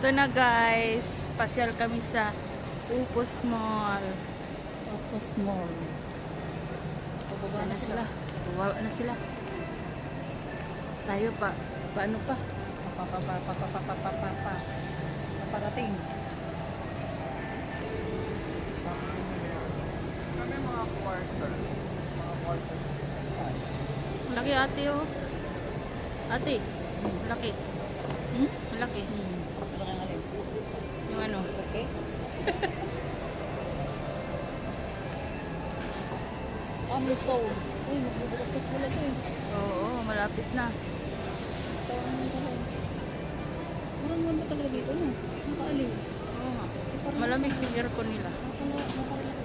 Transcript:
Ito na guys, pasyal kami sa Upos Mall. Tapos mall. Saan na sila? Bawa na sila. Tayo pa. Paano pa? Paparating. Kami mga quarter. Mga quarter. Laki ate oh. Ate, laki. Laki. Parang alin. Yung ano? Okay? May soul. Uy, magbubukas na pula siya. Oo, malapit na. Soul naman talaga. Parang ganda talaga dito, no? Nakaaling. Oo nga. Malamig yung aircon nila. Nakarelax